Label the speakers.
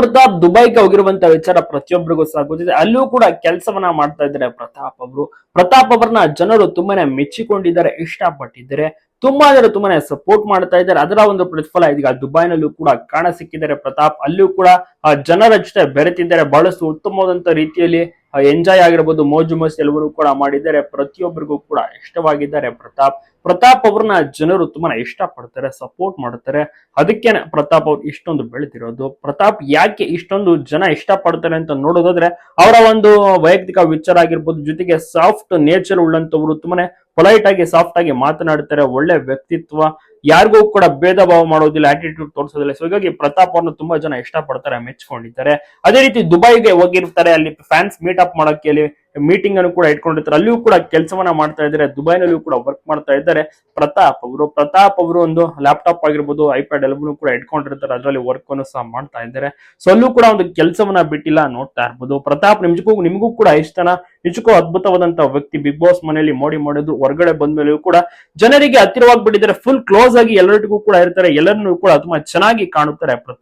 Speaker 1: ಪ್ರತಾಪ್ ದುಬೈಗೆ ಹೋಗಿರುವಂತ ವಿಚಾರ ಪ್ರತಿಯೊಬ್ಬರಿಗೂ ಸಹ ಗೊತ್ತಿದೆ. ಅಲ್ಲೂ ಕೂಡ ಕೆಲಸವನ್ನ ಮಾಡ್ತಾ ಇದ್ದಾರೆ ಪ್ರತಾಪ್ ಅವರನ್ನ ಜನರು ತುಂಬಾನೇ ಮೆಚ್ಚಿಕೊಂಡಿದ್ದಾರೆ, ಇಷ್ಟಪಟ್ಟಿದ್ದಾರೆ. ತುಂಬಾ ಜನ ತುಂಬಾನೇ ಸಪೋರ್ಟ್ ಮಾಡ್ತಾ ಇದ್ದಾರೆ. ಅದರ ಒಂದು ಪ್ರತಿಫಲ ಇದೀಗ ದುಬೈನಲ್ಲೂ ಕೂಡ ಕಾಣ ಸಿಕ್ಕಿದ್ದಾರೆ ಪ್ರತಾಪ್. ಅಲ್ಲೂ ಕೂಡ ಜನರ ಜೊತೆ ಬೆರೆತಿದ್ದಾರೆ. ಬಹಳಷ್ಟು ಉತ್ತಮವಾದಂತ ರೀತಿಯಲ್ಲಿ ಎಂಜಾಯ್ ಆಗಿರ್ಬೋದು, ಮೋಜು ಮಸ್ತಿ ಎಲ್ಲರೂ ಕೂಡ ಮಾಡಿದ್ದಾರೆ. ಪ್ರತಿಯೊಬ್ಬರಿಗೂ ಕೂಡ ಇಷ್ಟವಾಗಿದ್ದಾರೆ ಪ್ರತಾಪ್ ಅವ್ರನ್ನ ಜನರು ತುಂಬಾನೇ ಇಷ್ಟ ಪಡ್ತಾರೆ, ಸಪೋರ್ಟ್ ಮಾಡ್ತಾರೆ. ಅದಕ್ಕೇನೆ ಪ್ರತಾಪ್ ಅವ್ರು ಇಷ್ಟೊಂದು ಬೆಳೆದಿರೋದು. ಪ್ರತಾಪ್ ಯಾಕೆ ಇಷ್ಟೊಂದು ಜನ ಇಷ್ಟ ಪಡ್ತಾರೆ ಅಂತ ನೋಡೋದಾದ್ರೆ ಅವರ ಒಂದು ವೈಯಕ್ತಿಕ ವಿಚಾರ ಆಗಿರ್ಬೋದು, ಜೊತೆಗೆ ಸಾಫ್ಟ್ ನೇಚರ್ ಉಳ್ಳಂತವ್ರು, ತುಂಬಾನೇ ಪೊಲೈಟ್ ಆಗಿ ಸಾಫ್ಟ್ ಆಗಿ ಮಾತನಾಡ್ತಾರೆ, ಒಳ್ಳೆ ವ್ಯಕ್ತಿತ್ವ, ಯಾರಿಗೂ ಕೂಡ ಭೇದ ಭಾವ ಮಾಡೋದಿಲ್ಲ, ಆಟಿಟ್ಯೂಡ್ ತೋರಿಸೋದಿಲ್ಲ. ಸೊ ಹೀಗಾಗಿ ಪ್ರತಾಪ್ ಅವ್ರನ್ನ ತುಂಬಾ ಜನ ಇಷ್ಟ ಪಡ್ತಾರೆ, ಮೆಚ್ಕೊಂಡಿದ್ದಾರೆ. ಅದೇ ರೀತಿ ದುಬೈಗೆ ಹೋಗಿರ್ತಾರೆ, ಅಲ್ಲಿ ಫ್ಯಾನ್ಸ್ ಮೀಟ್ ಅಪ್ ಮಾಡೋಕೆ ಅಲ್ಲಿ ಮೀಟಿಂಗ್ ಅನ್ನು ಕೂಡ ಇಟ್ಕೊಂಡಿರ್ತಾರೆ. ಅಲ್ಲಿಯೂ ಕೂಡ ಕೆಲಸವನ್ನ ಮಾಡ್ತಾ ಇದ್ದಾರೆ, ದುಬೈನಲ್ಲಿಯೂ ಕೂಡ ವರ್ಕ್ ಮಾಡ್ತಾ ಇದ್ದಾರೆ ಪ್ರತಾಪ್ ಅವರು ಒಂದು ಲ್ಯಾಪ್ಟಾಪ್ ಆಗಿರ್ಬೋದು, ಐಪ್ಯಾಡ್ ಎಲ್ಲವನ್ನೂ ಕೂಡ ಇಟ್ಕೊಂಡಿರ್ತಾರೆ, ಅದರಲ್ಲಿ ವರ್ಕ್ ಅನ್ನು ಸಹ ಮಾಡ್ತಾ ಇದ್ದಾರೆ. ಸೊ ಅಲ್ಲೂ ಕೂಡ ಒಂದು ಕೆಲಸವನ್ನ ಬಿಟ್ಟಿಲ್ಲ, ನೋಡ್ತಾ ಇರ್ಬೋದು. ಪ್ರತಾಪ್ ನಿಮಗೂ ಕೂಡ ಇಷ್ಟನ, ನಿಜಕ್ಕೂ ಅದ್ಭುತವಾದಂತ ವ್ಯಕ್ತಿ. ಬಿಗ್ ಬಾಸ್ ಮನೆಯಲ್ಲಿ ಮಾಡಿದ್ರು, ಹೊರಗಡೆ ಬಂದ್ಮೇಲೆಯೂ ಕೂಡ ಜನರಿಗೆ ಹತ್ತಿರವಾಗಿ ಬಿಟ್ಟಿದ್ದಾರೆ, ಫುಲ್ ಕ್ಲೋಸ್ ಆಗಿ ಎಲ್ಲರಿಗೂ ಕೂಡ ಇರ್ತಾರೆ, ಎಲ್ಲರನ್ನೂ ಕೂಡ ತುಂಬಾ ಚೆನ್ನಾಗಿ ಕಾಣುತ್ತಾರೆ ಪ್ರತಾಪ್.